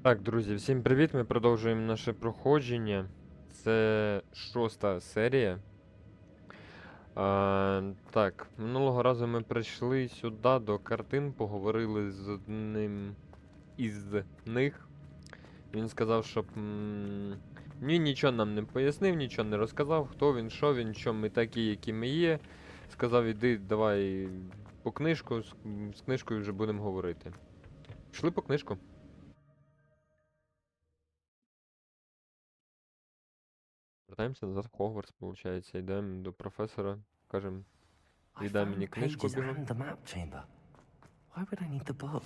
Так, друзі, всім привіт! Ми продовжуємо наше проходження. Це шоста серія. Так, минулого разу ми прийшли сюди до картин, поговорили з одним із них. Він сказав, щоб він нічого нам не пояснив, нічого не розказав, хто він, що ми такі, які ми є. Сказав, іди, давай по книжку, з книжкою вже будемо говорити. Пішли по книжку. Вертаємося назад в Хогвартс, виходить. Йдемо до професора, кажемо, I віддай мені found книжку pages бігом. and the map chamber. Why would I need the book?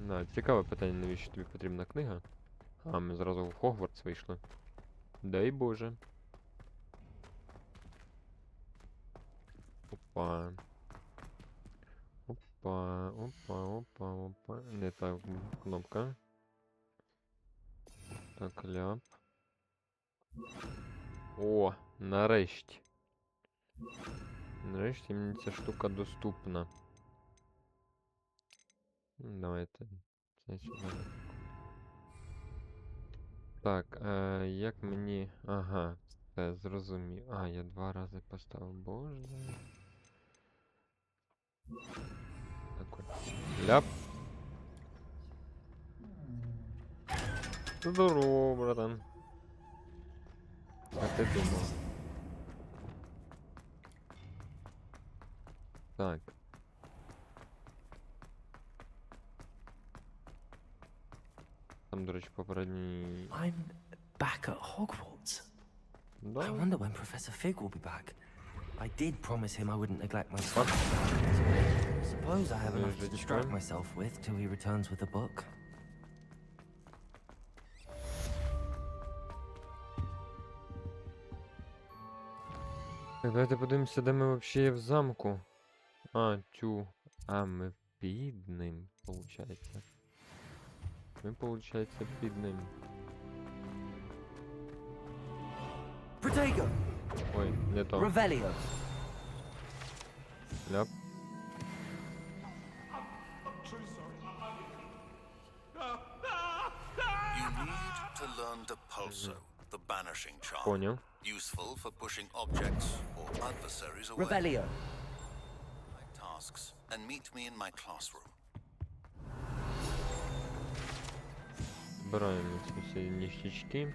Да, цікаве питання, навіщо тобі потрібна книга? А, ми зразу в Хогвартс вийшли. Дай Боже. Опа. Опа, опа, опа, опа. Не так, кнопка. Так, ляп. О, нарешті. Нарешті мені ця штука доступна. Давайте. Це сюди. Так, як мені... Ага, все, зрозумів. А, я 2 рази поставив, боже. Так от. Ляп. Здорово, братан. А ти думав? Так. Там, до речі, попередній... I'm back at Hogwarts. Да. I wonder when Professor Fig will be back. I did promise him I wouldn't neglect my studies. Suppose I have enough to distract myself with till he returns with the book. Так, давайте подивимося, де ми взагалі є в замку. А, А, ми під ним, получається. Ми, получається, під ним. Protego! Ой, не то. Revelio! Ляп. You need to learn the pulso, the banishing charm. Понял. Useful for pushing objects or adversaries away. Revelio! My tasks, and meet me in my classroom. Збираємо ці всі ніштячки.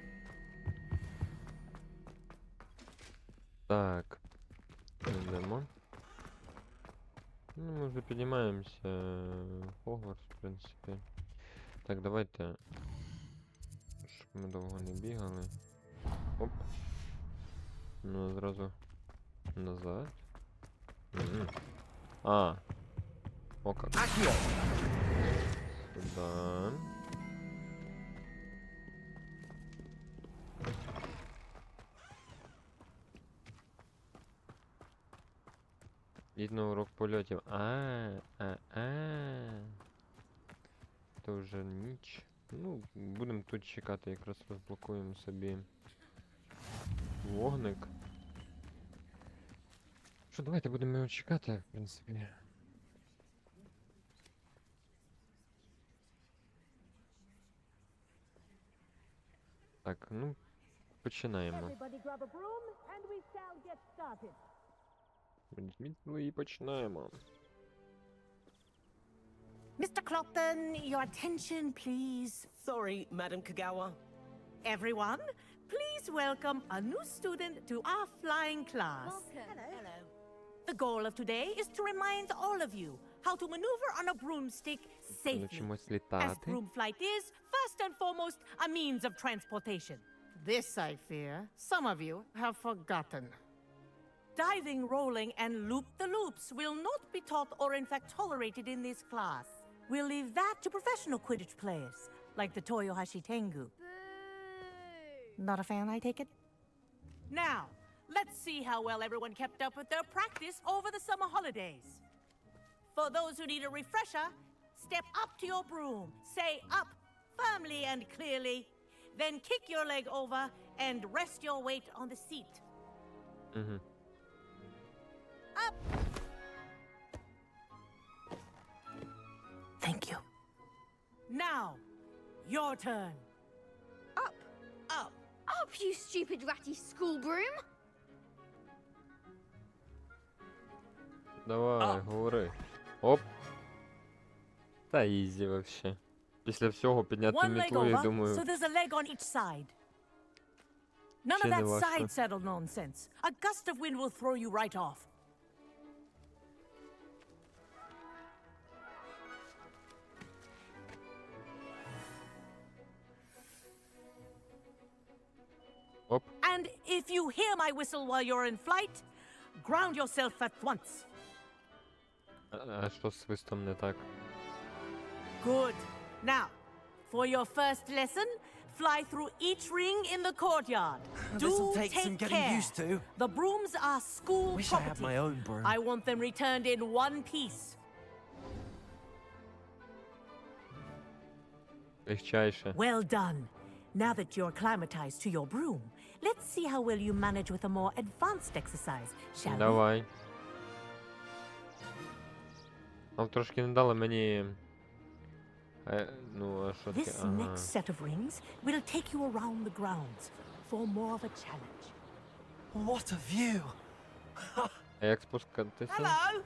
Так. Йдемо. Ну, ми вже піднімаємося в Хогвартс, в принципі. Так, давайте. Щоб ми довго не бігали. Оп. Ну, зразу назад. А. О как. Accio! Сюда. Йдіть на урок польотів. Це вже ніч. Ну, будемо тут чекати, якраз розблокуємо собі вогник. Що, давайте будемо його чекати, в принципі. Так, ну, починаємо. Everybody grab a broom and we shall get started. Візьміть і починаємо. Mr. Clopton, your attention, please. Sorry, Madam Kagawa. Everyone, please welcome a new student to our flying class. Hello. The goal of today is to remind all of you how to maneuver on a broomstick safely. Навчимось As літати. broom flight is, first and foremost, a means of transportation. This, I fear, some of you have forgotten. Diving, rolling, and loop-the-loops will not be taught or in fact tolerated in this class. We'll leave that to professional Quidditch players, like the Toyohashi Tengu. Not a fan, I take it? Now, let's see how well everyone kept up with their practice over the summer holidays. For those who need a refresher, step up to your broom, say up firmly and clearly, then kick your leg over and rest your weight on the seat. Up! Thank you. Now, your turn. Up, you stupid ratty school broom! Давай, говори. Оп. Та ізі вообще. Після всього підняти One leg мітлу, я over, so думаю, there's a leg on each side. None of Ще не that важко. side saddle nonsense. A gust of wind will throw you right off. Оп. And if you hear my whistle while you're in flight, ground yourself at once. А що з свистом не так? Good. Now, for your first lesson, fly through each ring in the courtyard. This'll Do take some getting care. used to. The brooms are school Wish I property. had my own broom. I want them returned in one piece. Легчайше. Well done. Now that you're acclimatized to your broom, let's see how well you manage with a more advanced exercise, shall we? Давай. Нам трошки не дали мені... ну, а що таке? This Ага. next set of rings will take you around the grounds for more of a challenge. What a view! А як спускатися? Hello.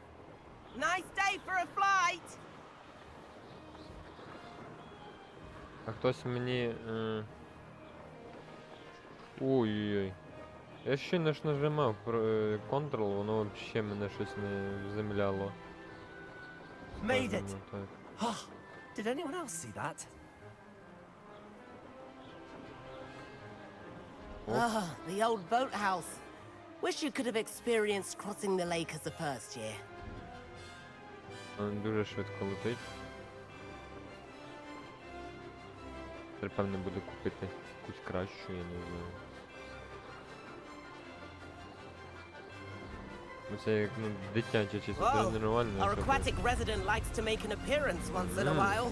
Nice day for a flight. А хтось мені... Ой-ой-ой. Я щойно ж нажимав Ctrl, воно взагалі мене щось не земляло. Made it! Скажемо так. Did anyone else see that? Ah, the old boathouse. Wish you could have experienced crossing the lake as a first year. Він дуже швидко летить. Тепер, певне, буде купити якусь кращу, я не знаю. Ну це як, ну, дитяче чисто Whoa, тренувальне. our щоб- aquatic resident likes to make an appearance once in a while.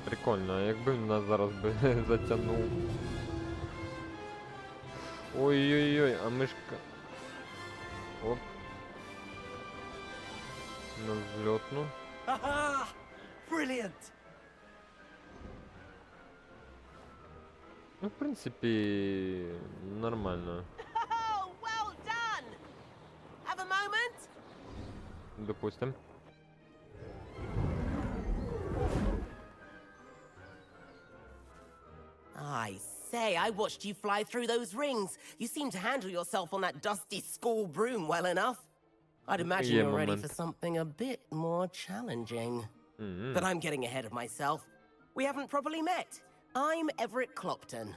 Прикольно, а якби він нас зараз би затягнув. Ой-ой-ой, а мишка. Оп. На взльотну. Haha! Brilliant! Ну, в принципі, нормально. Oh, well done. Have a moment? Допустим. I say, I watched you fly through those rings. You seem to handle yourself on that dusty school broom well enough. I'd imagine Yeah, you're ready moment. for something a bit more challenging. Мгм. But I'm getting ahead of myself. We haven't properly met. I'm Everett Clopton.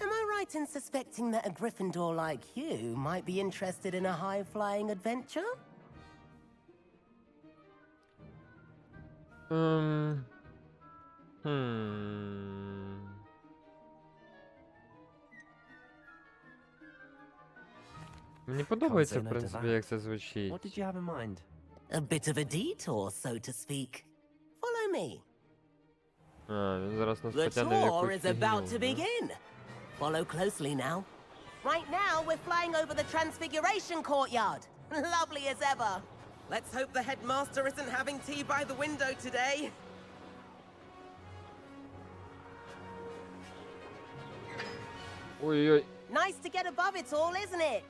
Am I right in suspecting that a Gryffindor like you might be interested in a high-flying adventure? Ем, хм. Мені подобається, в say no to принципі, that. як це звучить. What did you have in mind? A bit of a detour, so to speak. Follow me. А, він зараз нас The потягне в tour якусь is about to фігню, да? begin. Follow closely now. Right now, we're flying over the Transfiguration Courtyard. Lovely as ever. Let's hope the headmaster isn't having tea by the window today. Ой-ой. Nice to get above it all, isn't it?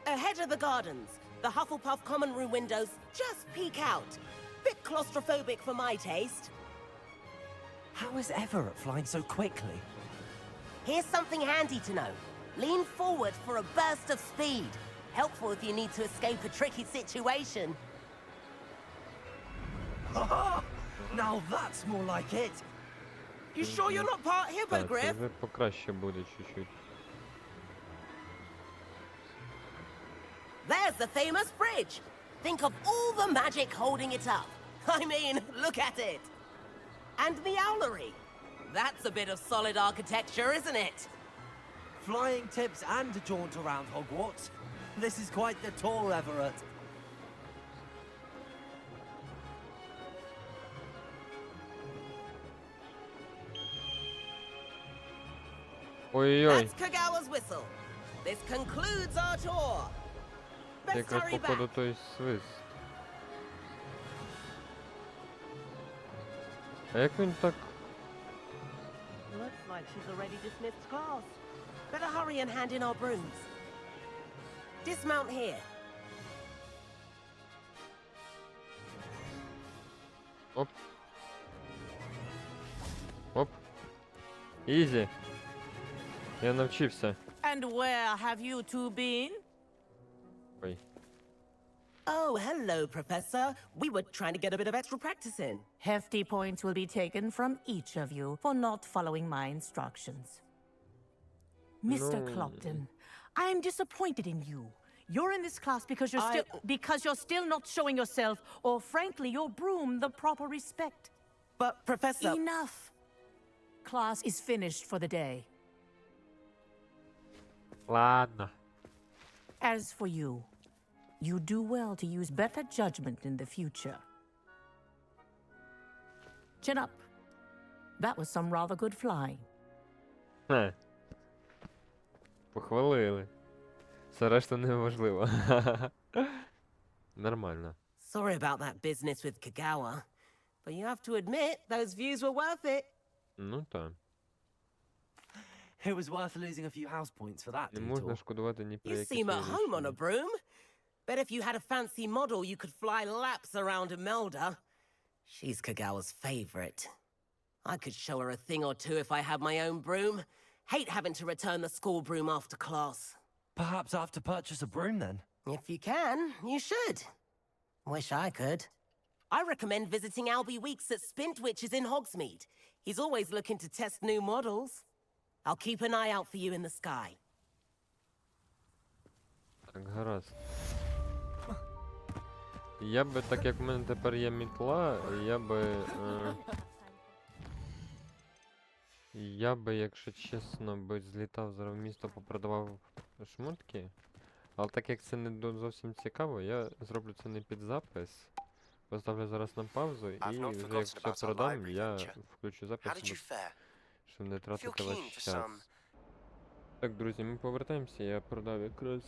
Ahead of the gardens, the Hufflepuff common room windows just peek out. Bit claustrophobic for my taste. How is Everett flying so quickly? Here's something handy to know. Lean forward for a burst of speed. Helpful if you need to escape a tricky situation. Now that's more like it! You sure you're not part Так, це hippogriff? вже покраще буде чуть-чуть. There's the famous bridge. Think of all the magic holding it up. I mean, look at it. And the owlery. That's a bit of solid architecture, isn't it? Flying tips and a jaunt around Hogwarts. This is quite the tour, Everett. Ой-ой-ой. That's Kagawa's whistle. This concludes our tour. Best Якраз hurry походу back. той свист. А як він так... Looks like she's already dismissed class. Better hurry and hand in our brooms. Dismount here. Оп. Оп. Ізі. Я навчився. And where have you two been? Ой. Oh, hello, Professor. We were trying to get a bit of extra practice in. Hefty points will be taken from each of you for not following my instructions. Mr. No. Clopton, I am disappointed in you. You're in this class because you're still not showing yourself, or frankly, your broom, the proper respect. But, Professor... Enough. Class is finished for the day. Ладно. As for you, you do well to use better judgment in the future. Chin up. That was some rather good flying. Хе. Похвалили. Все решта неважливо. Нормально. Sorry about that business with Kagawa, but you have to admit those views were worth it. Ну так. It was worth losing a few house points for that Не можна detour. шкодувати ні про You які seem at свої home on a рішення. broom. Bet if you had a fancy model, you could fly laps around Imelda. She's Kagawa's favorite. I could show her a thing or two if I had my own broom. Hate having to return the school broom after class. Perhaps I have to purchase a broom then. If you can, you should. Wish I could. I recommend visiting Albie Weeks at Spintwitches in Hogsmeade. He's always looking to test new models. I'll keep an eye out for you in the sky. Так, гаразд. Я би, так як в мене тепер є мітла, я би, якщо чесно, би злітав зараз в місто, попродавав шмотки. Але так як це не зовсім цікаво, я зроблю це не під запис. Поставлю зараз на паузу і вже як все продам, я включу запис, щоб не тратити ваш час. Так, друзі, ми повертаємося, я продав якраз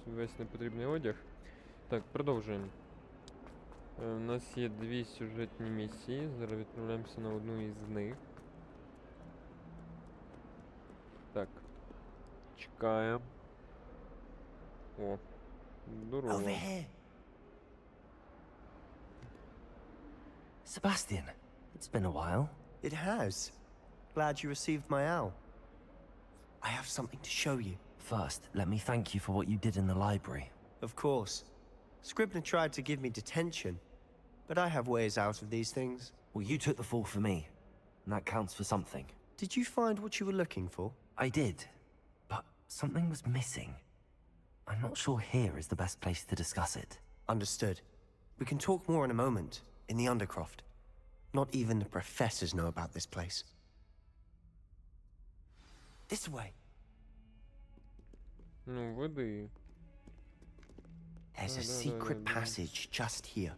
весь непотрібний одяг. Так, продовжуємо. У нас є 2 сюжетні місії, зараз відправляємося на одну із них. Так. Чекаємо. О, здорово. Over here. Sebastian, it's been a while. It has. Glad you received my owl. I have something to show you. First, let me thank you for what you did in the library. Of course. Scribner tried to give me detention, but I have ways out of these things. Well, you took the fall for me, and that counts for something. Did you find what you were looking for? I did, but something was missing. I'm not sure here is the best place to discuss it. Understood. We can talk more in a moment, in the Undercroft. Not even the professors know about this place. This way. Ну, веди. There's a secret passage just here.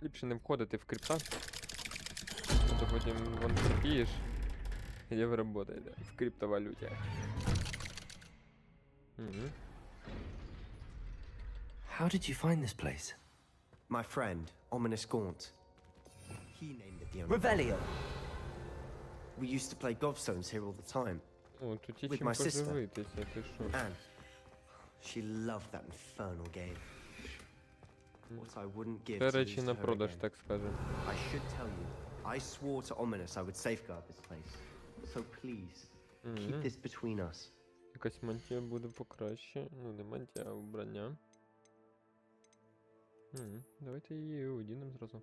Ліпше не входити в крипта. То потім вон терпієш. І ви работаєте в криптовалюті. Угу. How did you find this place? My friend, Ominous Gaunt. He named it the Undercroft. Revelio! We used to play gobstones here all the time. О, тут є With чим my sister. поживитися, ти що? Anne. She loved that infernal game. What I wouldn't give Це to речі lose на to her продаж, again. так скажем. I should tell you, I swore to Ominous I would safeguard this place. So please, keep this between us. Якась мантія буде покраще. Ну, не мантія, а вбрання. Давайте її одінемо зразу.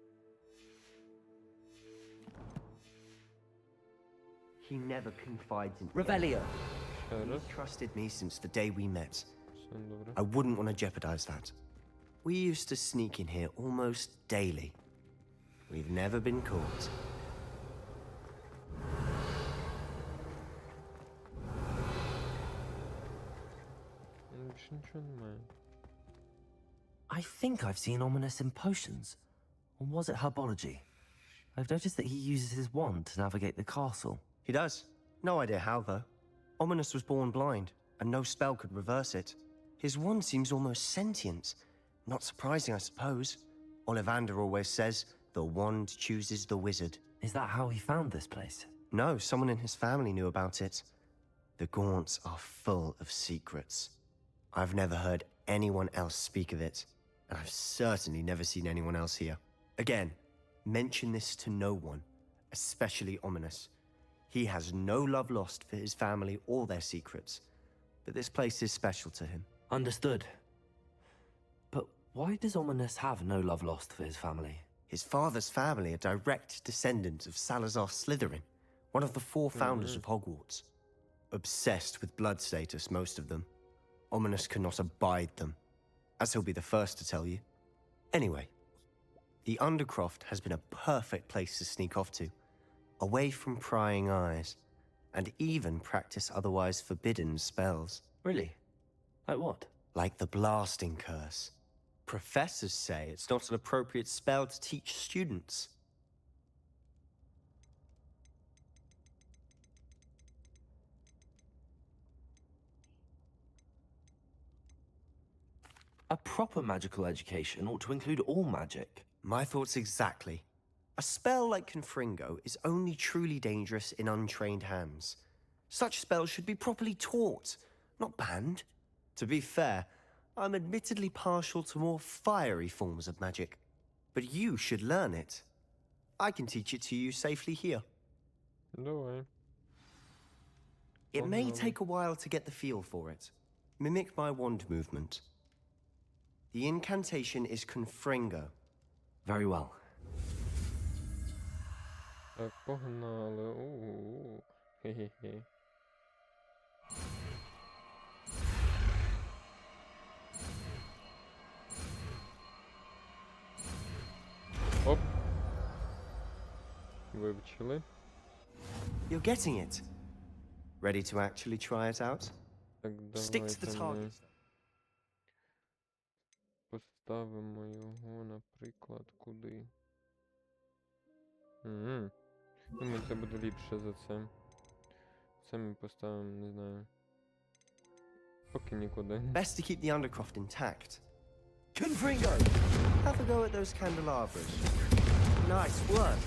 He never confides in Revelio! Ще раз. He trusted me since the day we met. Все добре. I wouldn't want to jeopardize that. We used to sneak in here almost daily. We've never been caught. Більше нічого немає. I think I've seen Ominous in potions. Or was it herbology? I've noticed that he uses his wand to navigate the castle. He does. No idea how, though. Ominous was born blind, and no spell could reverse it. His wand seems almost sentient. Not surprising, I suppose. Ollivander always says, the wand chooses the wizard. Is that how he found this place? No, someone in his family knew about it. The Gaunts are full of secrets. I've never heard anyone else speak of it, and I've certainly never seen anyone else here. Again, mention this to no one, especially Ominous. He has no love lost for his family or their secrets, but this place is special to him. Understood. But why does Ominous have no love lost for his family? His father's family are direct descendants of Salazar Slytherin, one of the 4 founders of Hogwarts. Obsessed with blood status, most of them. Ominous cannot abide them, as he'll be the first to tell you. Anyway, the Undercroft has been a perfect place to sneak off to, away from prying eyes, and even practice otherwise forbidden spells. Really? Like what? Like the blasting curse. Professors say it's not an appropriate spell to teach students. A proper magical education ought to include all magic. My thoughts exactly. A spell like Confringo is only truly dangerous in untrained hands. Such spells should be properly taught, not banned. To be fair, I'm admittedly partial to more fiery forms of magic. But you should learn it. I can teach it to you safely here. Давай. It may take a while to get the feel for it. Mimic my wand movement. The incantation is Confringo. Very well. Так, погнали. У-у-у. Хе-хе-хе. Оп. Вивчили. You're getting it. Ready to actually try it out? Так, Stick to the давайте ми target. поставимо його, наприклад, куди? Думаю, це буде ліпше за це. Це ми поставимо, не знаю. Поки нікуди. Best to keep the Undercroft intact. Confringo! Have a go at those candelabras. Nice work.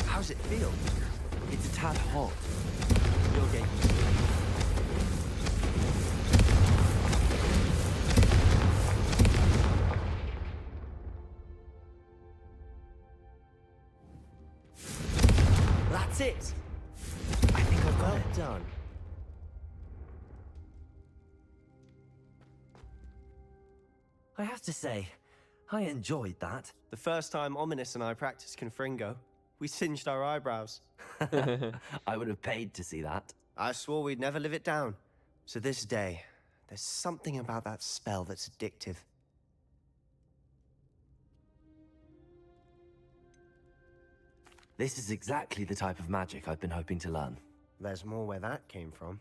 How's it feel? It's a tad hot. You'll get used to it. That's it! I think I've got Well it. done. I have to say, I enjoyed that. The first time Ominous and I practiced Confringo, we singed our eyebrows. I would have paid to see that. I swore we'd never live it down. To this day, there's something about that spell that's addictive. This is exactly the type of magic I've been hoping to learn. There's more where that came from.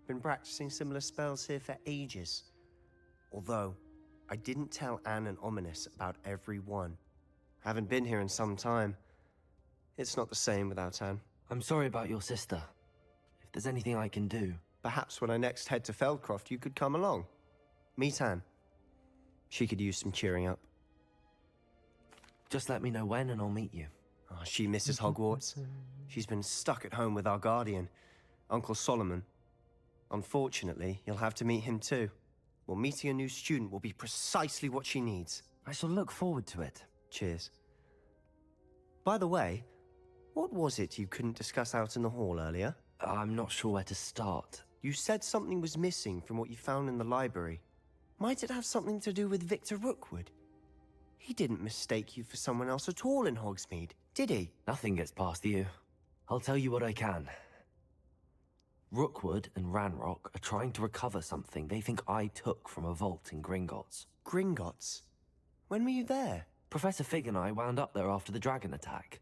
Been practicing similar spells here for ages. Although, I didn't tell Anne and Ominous about every one. Haven't been here in some time. It's not the same without Anne. I'm sorry about your sister. If there's anything I can do... Perhaps when I next head to Feldcroft, you could come along. Meet Anne. She could use some cheering up. Just let me know when and I'll meet you. Oh, she misses Hogwarts. She's been stuck at home with our guardian, Uncle Solomon. Unfortunately, you'll have to meet him too. Well, meeting a new student will be precisely what she needs. I shall look forward to it. Cheers. By the way, what was it you couldn't discuss out in the hall earlier? I'm not sure where to start. You said something was missing from what you found in the library. Might it have something to do with Victor Rookwood? He didn't mistake you for someone else at all in Hogsmeade, did he? Nothing gets past you. I'll tell you what I can. Rookwood and Ranrock are trying to recover something they think I took from a vault in Gringotts. Gringotts? When were you there? Professor Fig and I wound up there after the dragon attack.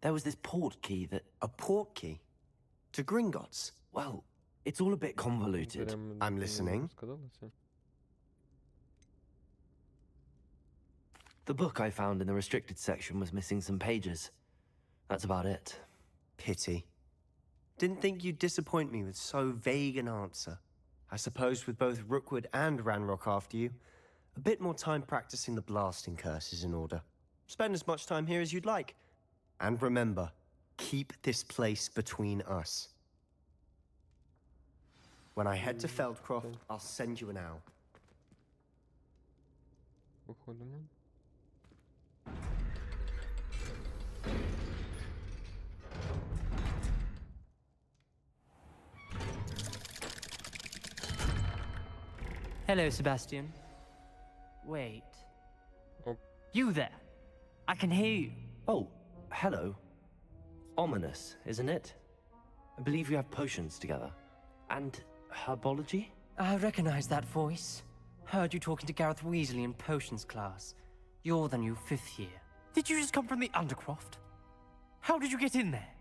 There was this port key that... A port key? To Gringotts? Well, it's all a bit convoluted. Прям I'm listening. сказалося. The book I found in the restricted section was missing some pages. That's about it. Pity. Didn't think you'd disappoint me with so vague an answer. I suppose with both Rookwood and Ranrock after you, a bit more time practicing the blasting curse is in order. Spend as much time here as you'd like. And remember, keep this place between us. When I head to Feldcroft, I'll send you an owl. Виходимо. Hello, Sebastian. Wait. Oh. You there? I can hear you. Oh, hello. Ominous, isn't it? I believe you have potions together. And herbology? I recognize that voice. Heard you talking to Gareth Weasley in potions class. You're the new 5th year. Did you just come from the Undercroft? How did you get in there?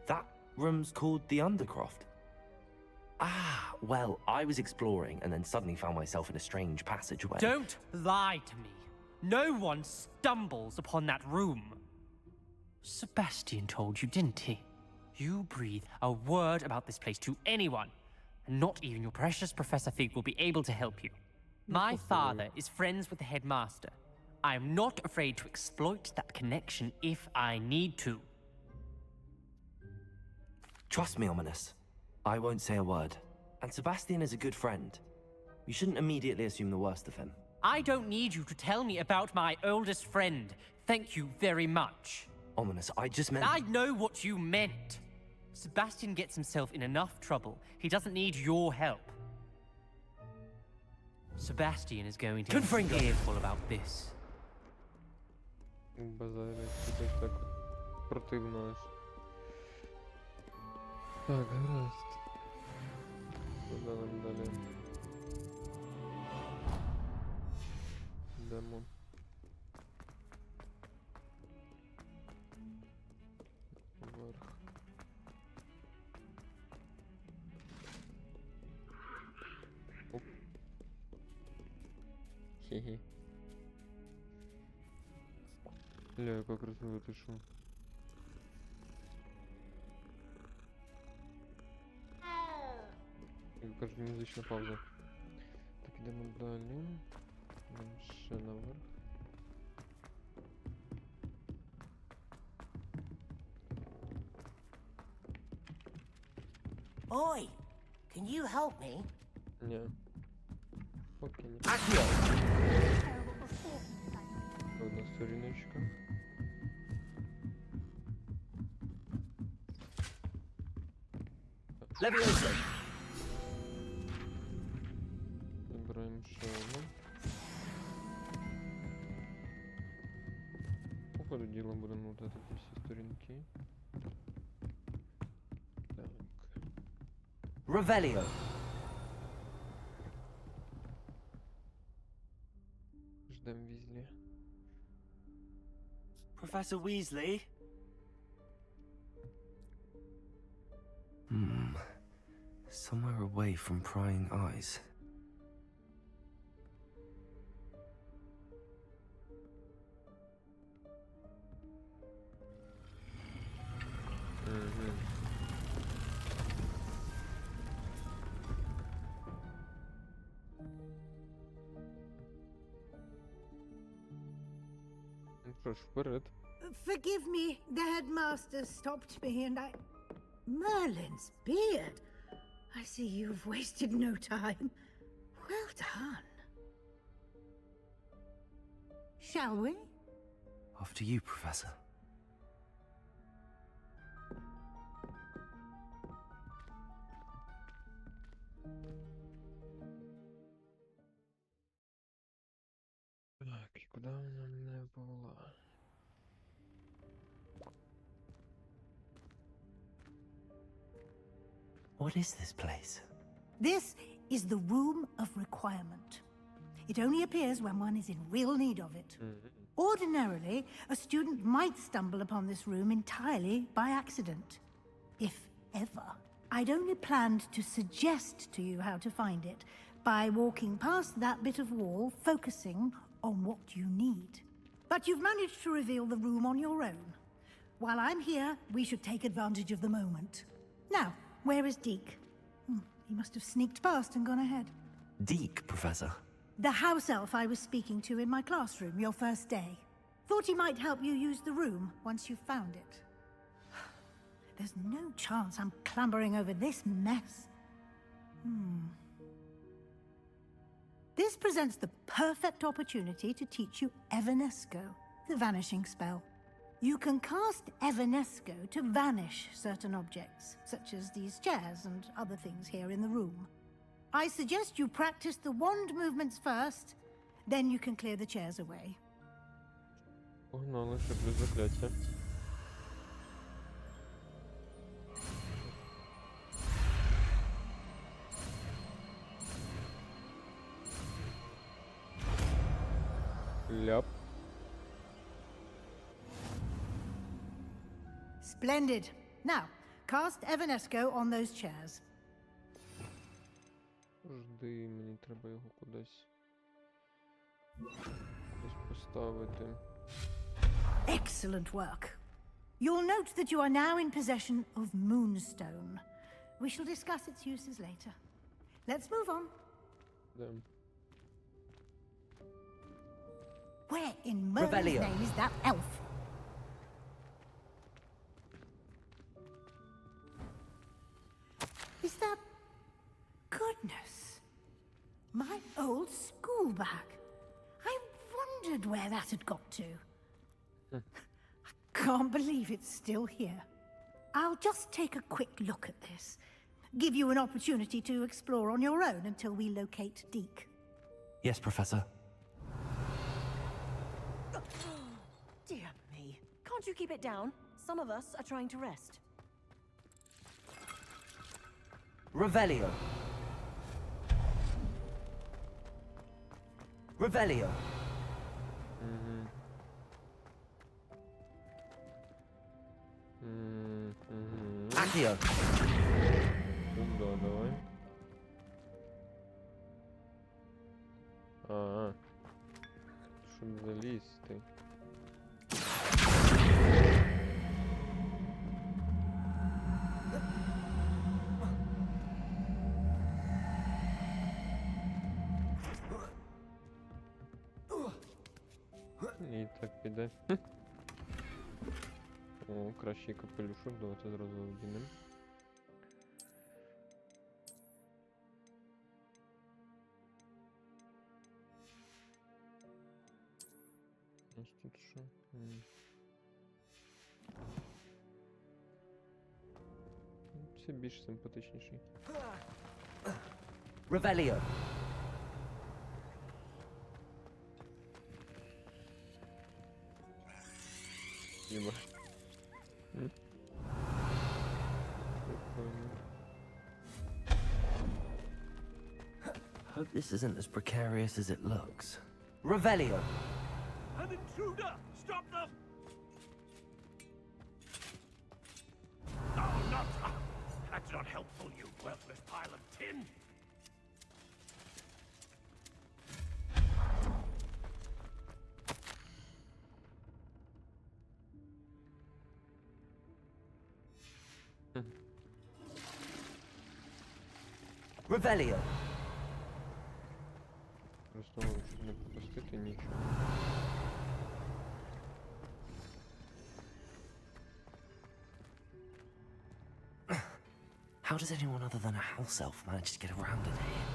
That room's called the Undercroft. Ah, well, I was exploring and then suddenly found myself in a strange passageway. Don't lie to me. No one stumbles upon that room. Sebastian told you, didn't he? You breathe a word about this place to anyone, and not even your precious Professor Fig will be able to help you. My father is friends with the headmaster. I am not afraid to exploit that connection if I need to. Trust me, Ominous. I won't say a word. And Sebastian is a good friend. You shouldn't immediately assume the worst of him. I don't need you to tell me about my oldest friend. Thank you very much. Ominous, I just meant... I know what you meant. Sebastian gets himself in enough trouble. He doesn't need your help. Sebastian is going to be careful about this. Базарить, якось так противно аж. Так, гаразд. Куди нам далі? Йдемо. Вверх. Оп. Хе-хе. Ля, как красиво ты шо. Кажуть, музична пауза. Так, ідемо далі. Йдемо ще наверх. Oi, can you help me? Ні. Поки ні. Одна сторіночка. Leviosa! Забираємо ще одну. По ходу діла будемо лутати ті всі сторінки. Так. Revelio! Ждем Візлі. Professor Weasley? Somewhere away from prying eyes. Ну що ж, вперед. Forgive me, the headmaster stopped me and I... Merlin's beard! I see you've wasted no time. Well done. Shall we? After you, Professor. Так, і куди вона мене повела? What is this place? This is the Room of Requirement. It only appears when one is in real need of it. Ordinarily, a student might stumble upon this room entirely by accident. If ever. I'd only planned to suggest to you how to find it by walking past that bit of wall, focusing on what you need. But you've managed to reveal the room on your own. While I'm here, we should take advantage of the moment. Now, where is Deke? He must have sneaked past and gone ahead. Deke, Professor. The house elf I was speaking to in my classroom your first day. Thought he might help you use the room once you've found it. There's no chance I'm clambering over this mess. This presents the perfect opportunity to teach you Evanesco, the vanishing spell. You can cast Evanesco to vanish certain objects, such as these chairs and other things here in the room. I suggest you practice the wand movements first, then you can clear the chairs away. Погнали, шиплю закляття. Ляп. Splendid. Now, cast Evanesco on those chairs. Жди, мені треба його кудись поставити. Excellent work. You'll note that you are now in possession of Moonstone. We shall discuss its uses later. Let's move on. Де? Where in Merlin's Revelio. name is that elf? Is that... Goodness. My old school bag. I wondered where that had got to. I can't believe it's still here. I'll just take a quick look at this. Give you an opportunity to explore on your own until we locate Deke. Yes, Professor. Dear me. Can't you keep it down? Some of us are trying to rest. Revelio. Revelio. Accio. Да, давай. Щоб залізти. І так піде. О, кращий капелюшок, давайте зразу одінемо. Ось тут що? Це більш симпатичніший. Revelio. Діма. Hope this isn't as precarious as it looks. Revelio. An intruder! Stop them! Oh, not... That's not helpful, you worthless pile of tin! Revelio. Просто щоб не пропустити нічого. How does anyone other than a house elf manage to get around in here?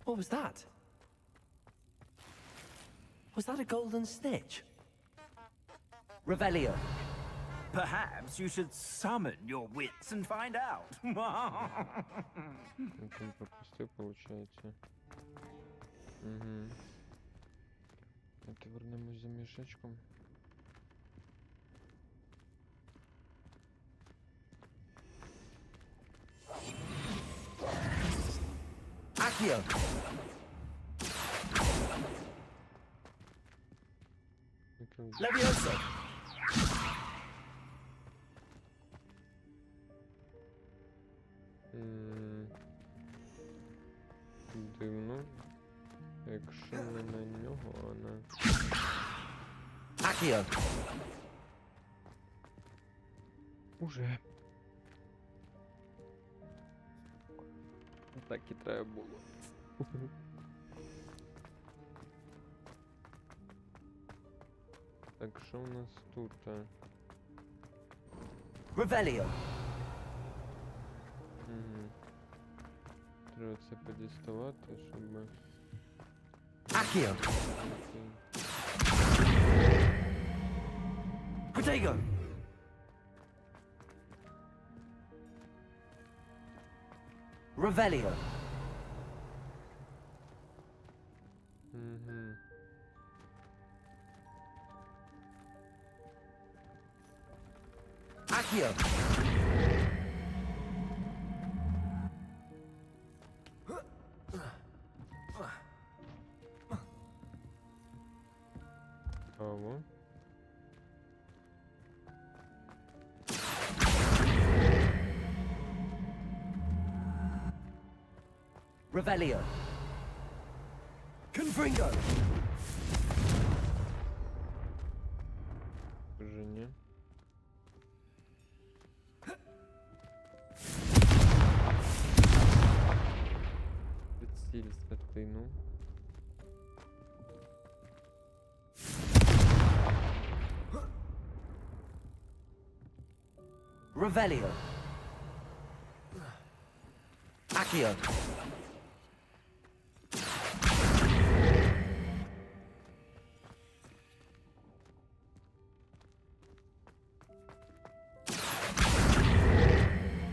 What was that? Was that a golden snitch? Revelio. Perhaps you should summon your wits and find out. Він пропустив, виходить. Угу. Давайте вернемось за мішечком. Accio. Levioso. Якщо не на нього, а на... Accio. Уже. Так і треба було. Так, що в нас тут? Revelio. Угу. Треба це подіставати, щоб... Accio. Protego. Revelio. Угу. Accio. Право. Revelio. Confringo. Вже ні. Відстіль святину. Revelio. Accio.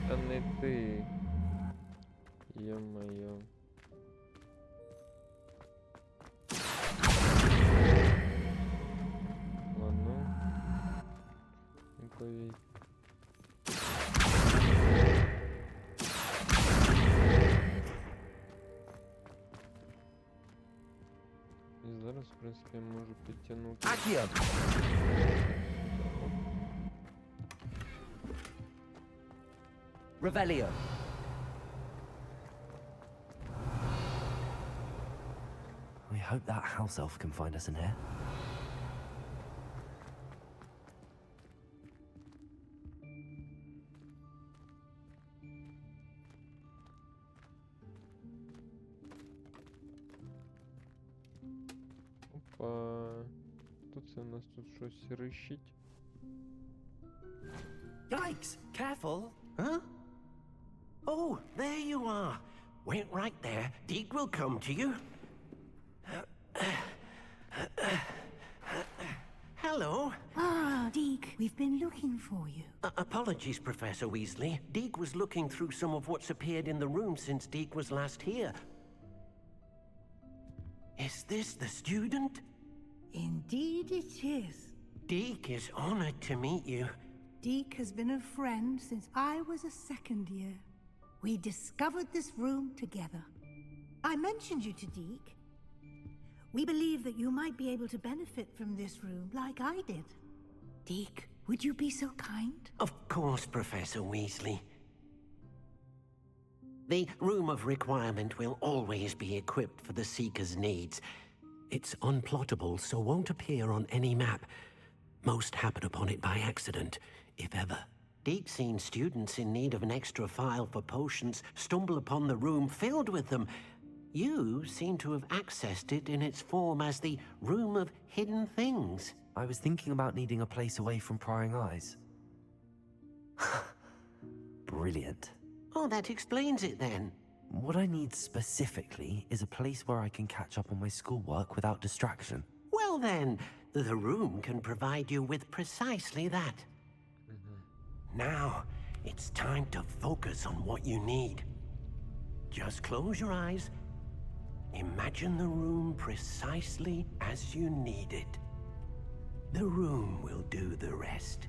Та не ти. Йо-моє. Ладно. Відповідь. І зараз, в принципі, я можу підтягнути. Accio. Revelio. We hope that house elf can find us in here. Опа. Тут це у нас тут щось рищить. Yikes! Careful! Huh? Oh, there you are. Wait right there. Deke will come to you. Hello. Ah, Deke, we've been looking for you. Apologies, Professor Weasley. Deke was looking through some of what's appeared in the room since Deke was last here. Is this the student? Indeed it is. Deke is honored to meet you. Deke has been a friend since I was a second year. We discovered this room together. I mentioned you to Deke. We believe that you might be able to benefit from this room like I did. Deke, would you be so kind? Of course, Professor Weasley. The Room of Requirement will always be equipped for the Seeker's needs. It's unplottable, so won't appear on any map. Most happen upon it by accident, if ever. Deke's seen students in need of an extra file for potions stumble upon the room filled with them. You seem to have accessed it in its form as the Room of Hidden Things. I was thinking about needing a place away from prying eyes. Brilliant. Oh, that explains it then. What I need specifically is a place where I can catch up on my schoolwork without distraction. Well then, the room can provide you with precisely that. Now, it's time to focus on what you need. Just close your eyes. Imagine the room precisely as you need it. The room will do the rest.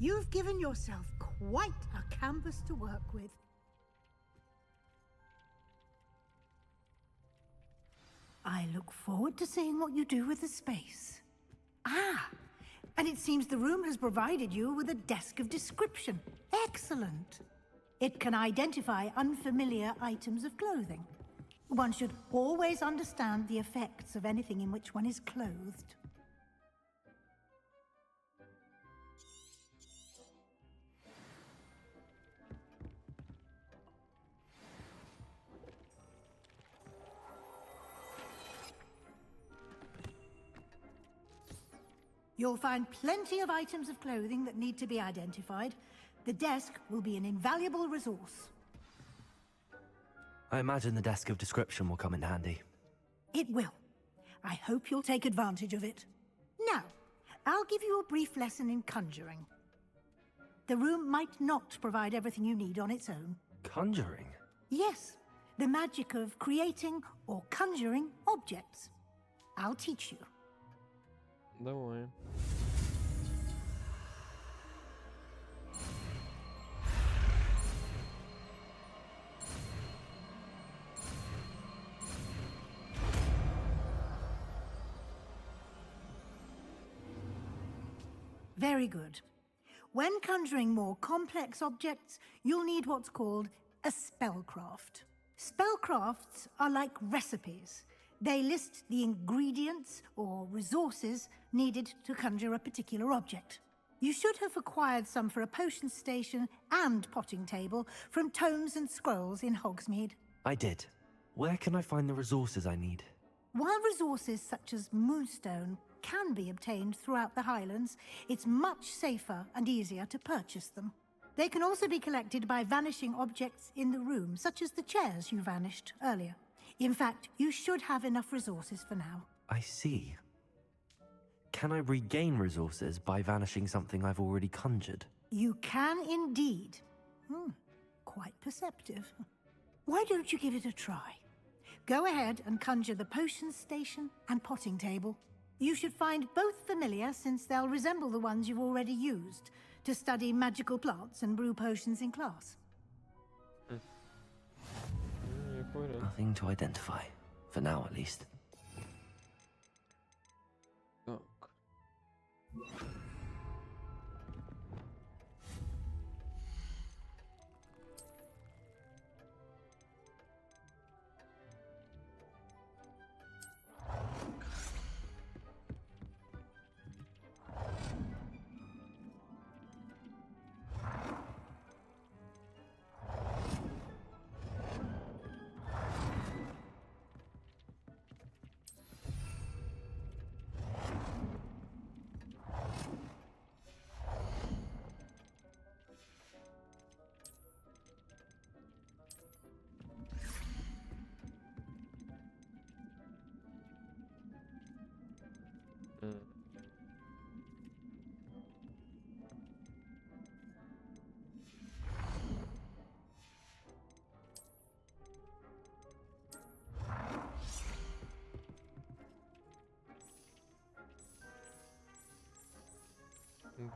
You've given yourself quite a canvas to work with. I look forward to seeing what you do with the space. Ah, and it seems the room has provided you with a desk of description. Excellent. It can identify unfamiliar items of clothing. One should always understand the effects of anything in which one is clothed. You'll find plenty of items of clothing that need to be identified. The desk will be an invaluable resource. I imagine the desk of description will come in handy. It will. I hope you'll take advantage of it. Now, I'll give you a brief lesson in conjuring. The room might not provide everything you need on its own. Conjuring? Yes, the magic of creating or conjuring objects. I'll teach you. Давай. Very good. When conjuring more complex objects, you'll need what's called a spellcraft. Spellcrafts are like recipes. They list the ingredients or resources needed to conjure a particular object. You should have acquired some for a potion station and potting table from tomes and scrolls in Hogsmeade. I did. Where can I find the resources I need? While resources such as moonstone can be obtained throughout the Highlands, it's much safer and easier to purchase them. They can also be collected by vanishing objects in the room, such as the chairs you vanished earlier. In fact, you should have enough resources for now. I see. Can I regain resources by vanishing something I've already conjured? You can indeed. Quite perceptive. Why don't you give it a try? Go ahead and conjure the potion station and potting table. You should find both familiar, since they'll resemble the ones you've already used to study magical plants and brew potions in class. Nothing to identify. For now, at least. Так.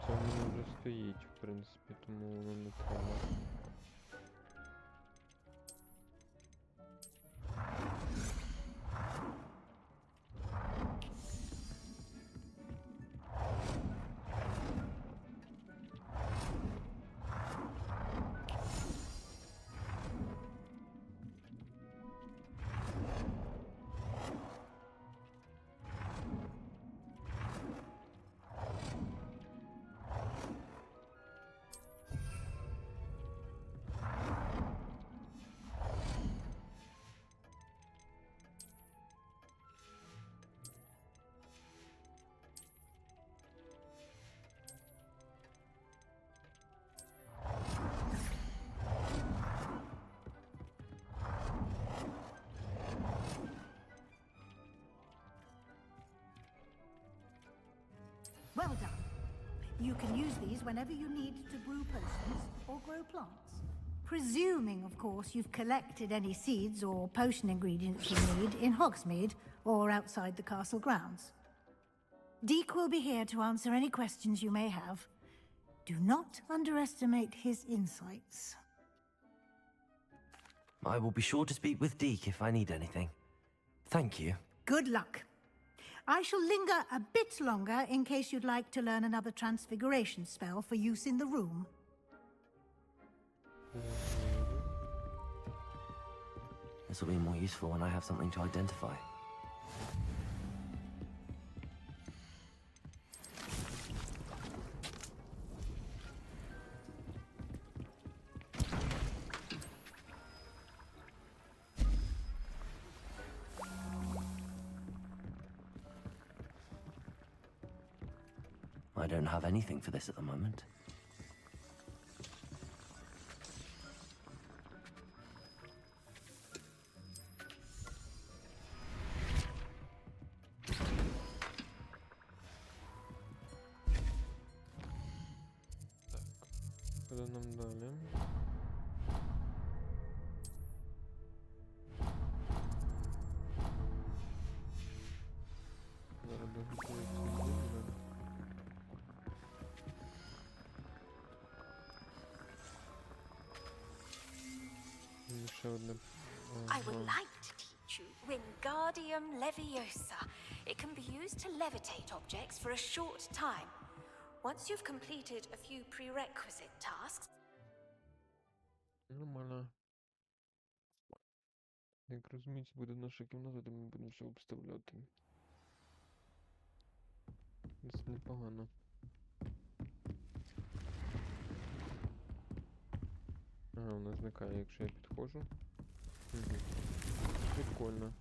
Це в мене вже стоїть, в принципі, тому воно не треба. Well done. You can use these whenever you need to brew potions or grow plants. Presuming, of course, you've collected any seeds or potion ingredients you need in Hogsmeade or outside the castle grounds. Deek will be here to answer any questions you may have. Do not underestimate his insights. I will be sure to speak with Deke if I need anything. Thank you. Good luck. I shall linger a bit longer in case you'd like to learn another transfiguration spell for use in the room. This will be more useful when I have something to identify. I don't have anything for this at the moment. Куди нам далі? Зараз доготується зілля. І ще одне. I would like to teach you Wingardium Leviosa. It can be used to levitate objects for a short time. Once you've completed a few prerequisite tasks. Нормально. Як розуміється, буде наша кімната, то ми будемо все обставляти. Це непогано. Ага, вона зникає, якщо я підходжу. Угу. Прикольно.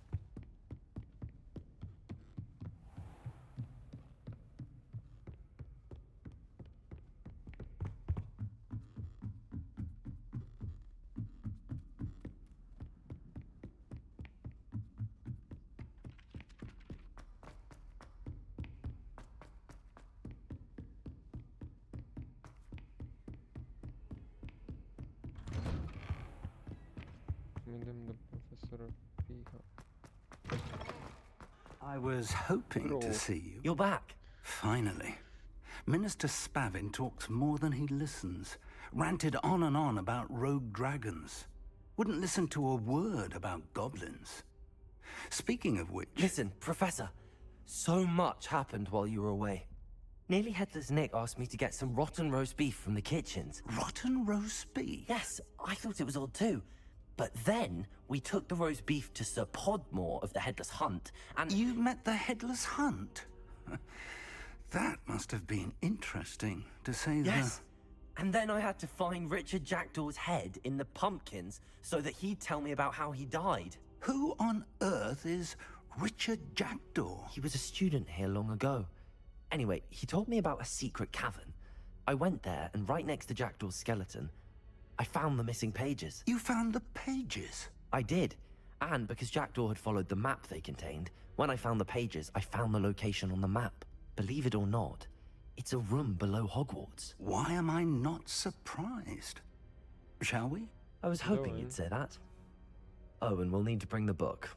Ми йдемо до професора Фіга. I was hoping to see you. You're back. Finally. Minister Spavin talks more than he listens. Ranted on and on about rogue dragons. Wouldn't listen to a word about goblins. Speaking of which... Listen, Professor. So much happened while you were away. Nearly Headless Nick asked me to get some rotten roast beef from the kitchens. Rotten roast beef? Yes, I thought it was odd too. But then, we took the roast beef to Sir Podmore of the Headless Hunt, and... You met the Headless Hunt? That must have been interesting, to say the... Yes. And then I had to find Richard Jackdaw's head in the pumpkins so that he'd tell me about how he died. Who on earth is Richard Jackdaw? He was a student here long ago. Anyway, he told me about a secret cavern. I went there, and right next to Jackdaw's skeleton, I found the missing pages. You found the pages? I did. And because Jackdaw had followed the map they contained, when I found the pages, I found the location on the map. Believe it or not, it's a room below Hogwarts. Why am I not surprised? Shall we? I was hoping you'd say that. Oh, and we'll need to bring the book.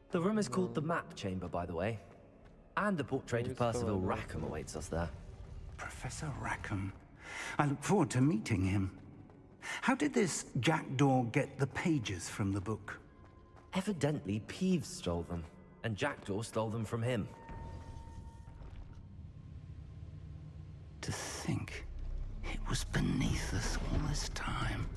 The room is called the Map Chamber, by the way. And a portrait of Percival Rackham awaits us there. Professor Rackham. I look forward to meeting him. How did this Jackdaw get the pages from the book? Evidently, Peeves stole them, and Jackdaw stole them from him. To think it was beneath us all this time.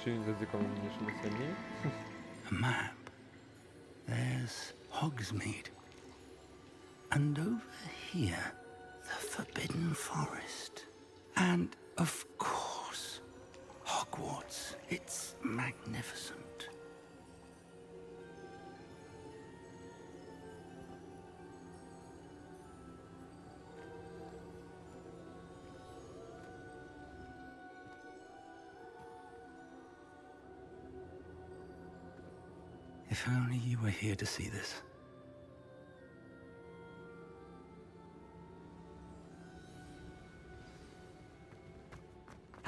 Чи він зацікавлений, ніж ми самі? A map. There's Hogsmeade. And over here, the Forbidden Forest. And, of course, Hogwarts. It's magnificent. If only you were here to see this.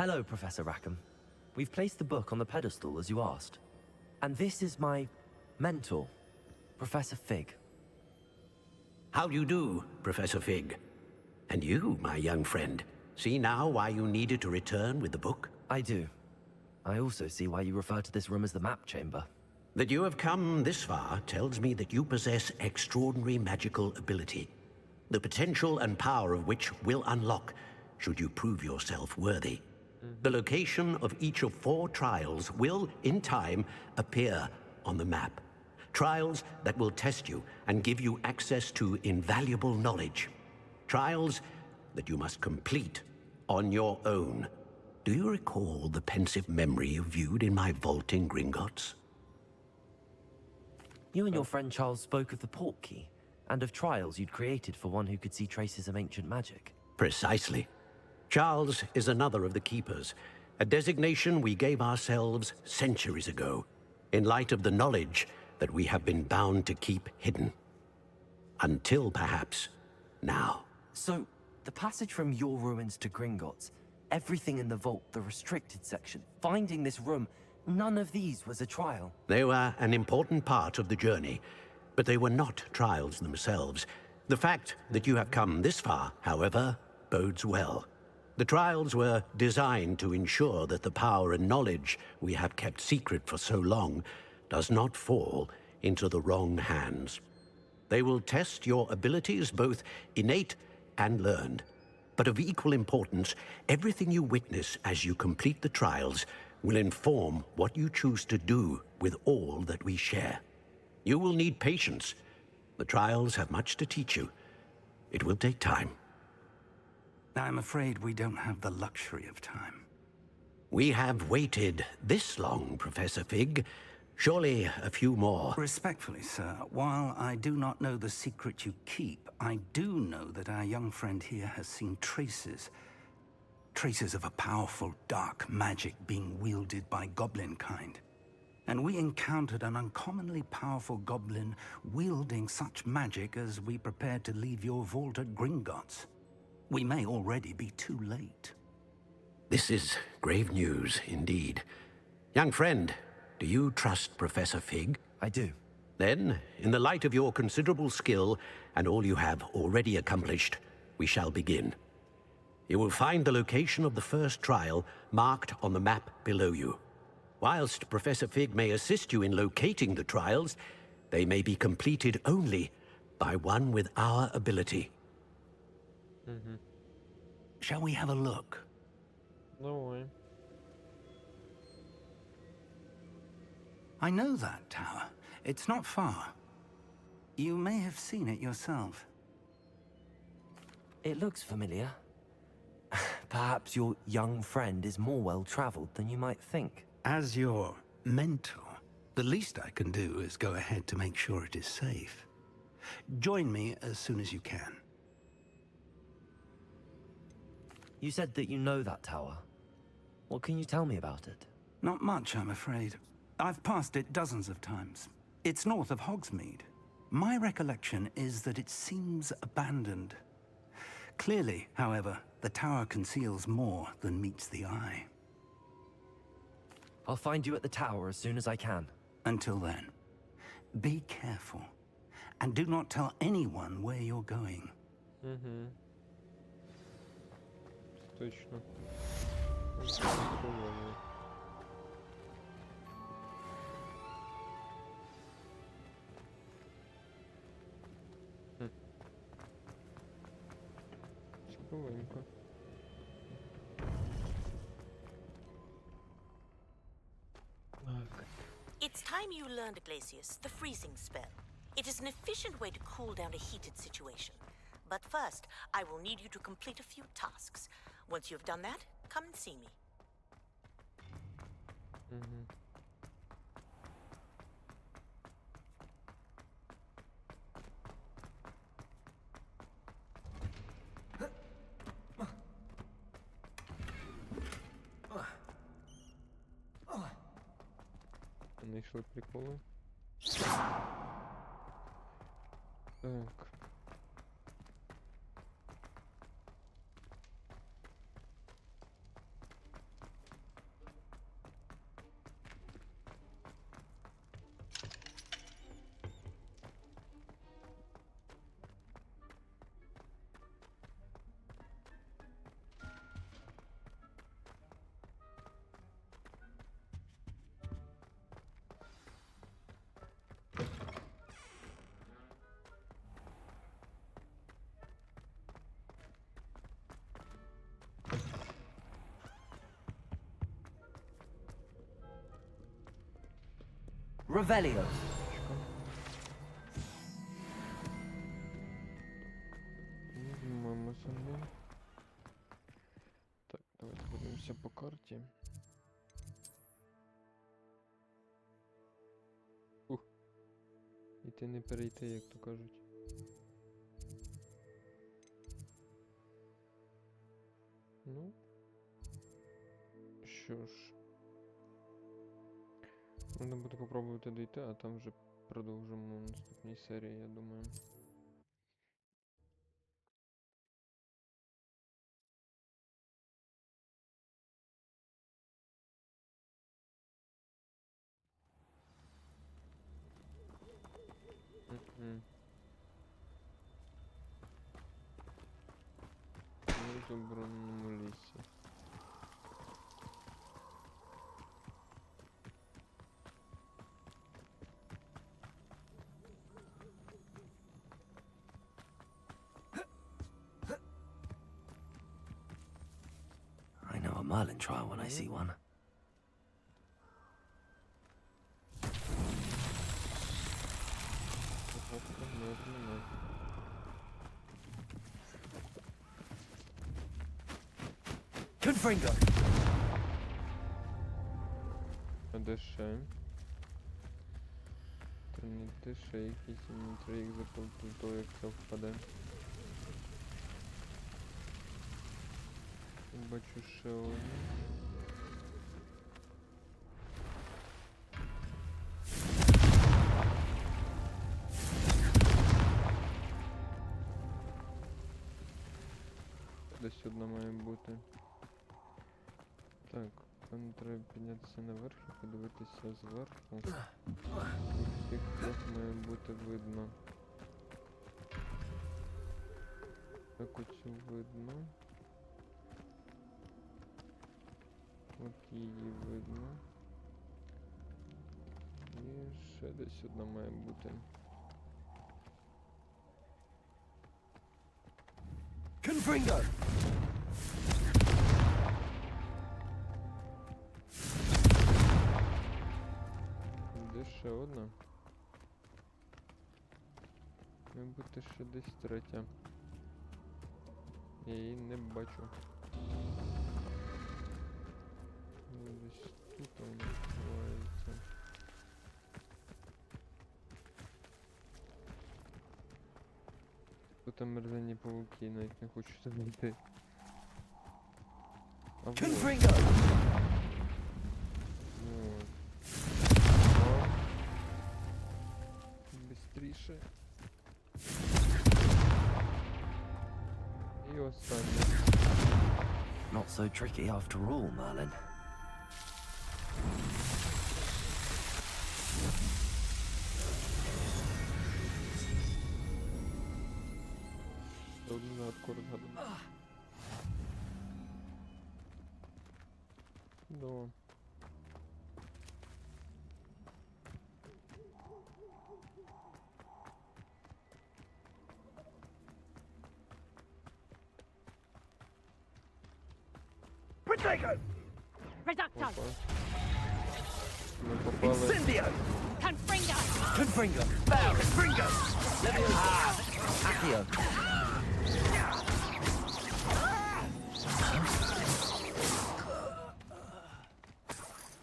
Hello, Professor Rackham. We've placed the book on the pedestal as you asked. And this is my mentor, Professor Fig. How do you do, Professor Fig? And you, my young friend, see now why you needed to return with the book? I do. I also see why you refer to this room as the map chamber. That you have come this far tells me that you possess extraordinary magical ability, the potential and power of which will unlock should you prove yourself worthy. The location of each of 4 trials will, in time, appear on the map. Trials that will test you and give you access to invaluable knowledge. Trials that you must complete on your own. Do you recall the pensive memory you viewed in my vault in Gringotts? You and your friend Charles spoke of the port key, and of trials you'd created for one who could see traces of ancient magic. Precisely. Charles is another of the keepers, a designation we gave ourselves centuries ago, in light of the knowledge that we have been bound to keep hidden. Until, perhaps, now. So, the passage from your ruins to Gringotts, everything in the vault, the restricted section, finding this room, none of these was a trial. They were an important part of the journey, but they were not trials themselves. The fact that you have come this far, however, bodes well. The trials were designed to ensure that the power and knowledge we have kept secret for so long does not fall into the wrong hands. They will test your abilities, both innate and learned. But of equal importance, everything you witness as you complete the trials will inform what you choose to do with all that we share. You will need patience. The trials have much to teach you. It will take time. I'm afraid we don't have the luxury of time. We have waited this long, Professor Fig. Surely a few more. Respectfully, sir, while I do not know the secret you keep, I do know that our young friend here has seen traces of a powerful dark magic being wielded by goblin kind. And we encountered an uncommonly powerful goblin wielding such magic as we prepared to leave your vault at Gringotts. We may already be too late. This is grave news indeed. Young friend, do you trust Professor Fig? I do. Then, in the light of your considerable skill and all you have already accomplished, we shall begin. You will find the location of the first trial marked on the map below you. Whilst Professor Fig may assist you in locating the trials, they may be completed only by one with our ability. Shall we have a look? No way. I know that tower. It's not far. You may have seen it yourself. It looks familiar. Perhaps your young friend is more well-traveled than you might think. As your mentor, the least I can do is go ahead to make sure it is safe. Join me as soon as you can. You said that you know that tower. What can you tell me about it? Not much, I'm afraid. I've passed it dozens of times. It's north of Hogsmeade. My recollection is that it seems abandoned. Clearly, however, the tower conceals more than meets the eye. I'll find you at the tower as soon as I can. Until then, be careful. And do not tell anyone where you're going. Точно. Цікавенько. It's time you learned, Glacius, the freezing spell. It is an efficient way to cool down a heated situation. But first, I will need you to complete a few tasks. Once you have done that, come and see me. Знайшли приколи. Так. Revelio. Візьмемо собі. Так, давайте подивимося по карті. Іти не перейти, як то кажуть. Ну. Що ж. Можна буде попробувати дійти, а там вже продовжимо в наступній серії, я думаю. В забороненому лісі. I know a Merlin trial when I see one. Confringo! А де ще? Тринити ще якісь інтриг заплату, то як це впаде. Бачу ще одну. Десь одна має бути. Так, нам треба піднятися наверх і подивитися зверху. І тих трьох має бути видно. Так оцю видно. От її видно. І ще десь одна має бути. Confringo! Де ще одна? Має бути ще десь третя. Я її не бачу. Десь тут вона відбувається. Тут мерзенні павуки, навіть не хочу туди йти. А вот. Вот. Быстріше. І останнє. Not so tricky after all, Merlin. Одну загадку розгадую. Да. Reducto! Опа. Ми попали попали. Confringo! Confringo! Bow! Confringo! Leviosa! Accio!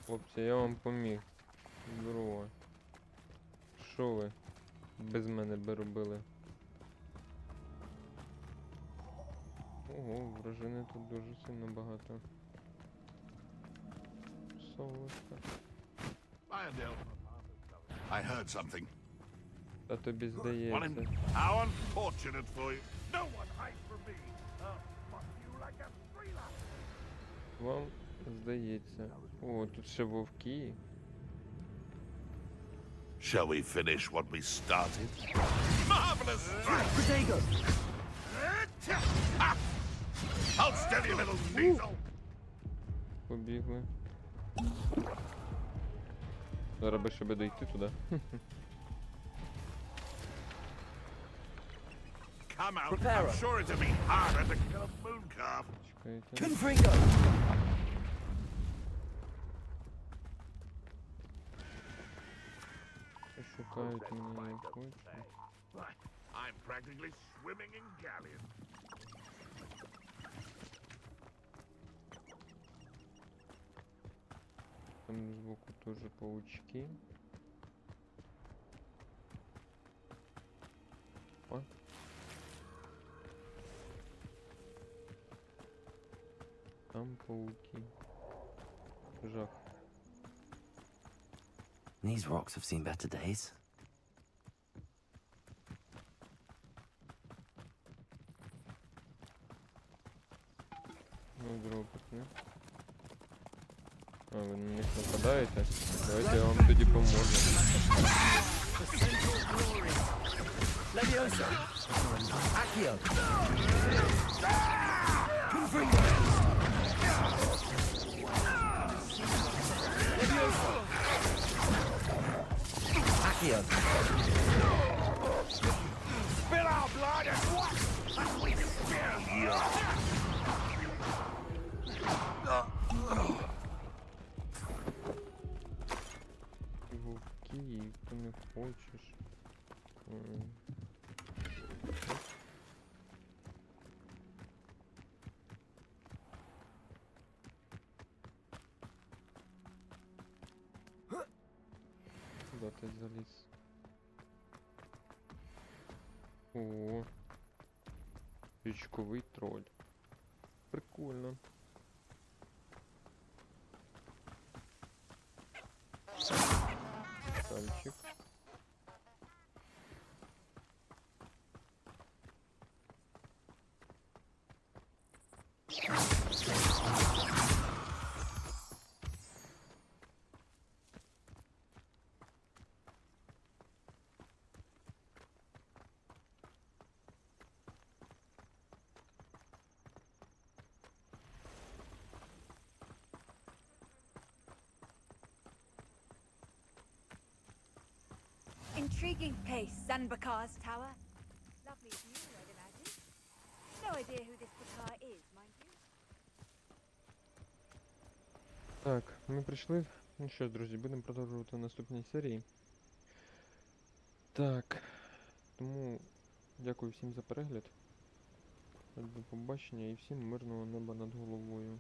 Хлопці, я вам поміг. Здорово. Що ви без мене би робили? Ого, вражини тут дуже сильно багато. Солодко. I heard something. Та тобі Well, здається. how unfortunate for you. No one hides from me. Fuck you like a thriller. Вам здається. О, тут ще вовки. Shall we finish what we started? Marvelous! Protego! Hold still, you little weasel! Побігли. Зараз би щоб дойти туди. Come out. I'm sure it'll be harder to kill a moon calf. Чекайте. Confringo! Шукають мене як хочуть. I'm practically swimming in galleons. Там збоку теж паучки. О. Там пауки. Жах. These rocks have seen better days. Ну, дропотне. А, ви на них нападаєте? Давайте я вам тоді поможу. Leviosa! Accio! Confringo! Leviosa! Accio! Spill our blood and what? We spare you! Вовки, їх ти не хочеш. Куда ти заліз? О, річковий троль. Прикольно. Сальчик. Intriguing place, Zanbakar's tower. Lovely view, I'd imagine. No idea who this Bakar is, mind you. Так, ми прийшли. Ну що ж, друзі, будемо продовжувати в наступній серії. Так, тому дякую всім за перегляд. До побачення і всім мирного неба над головою.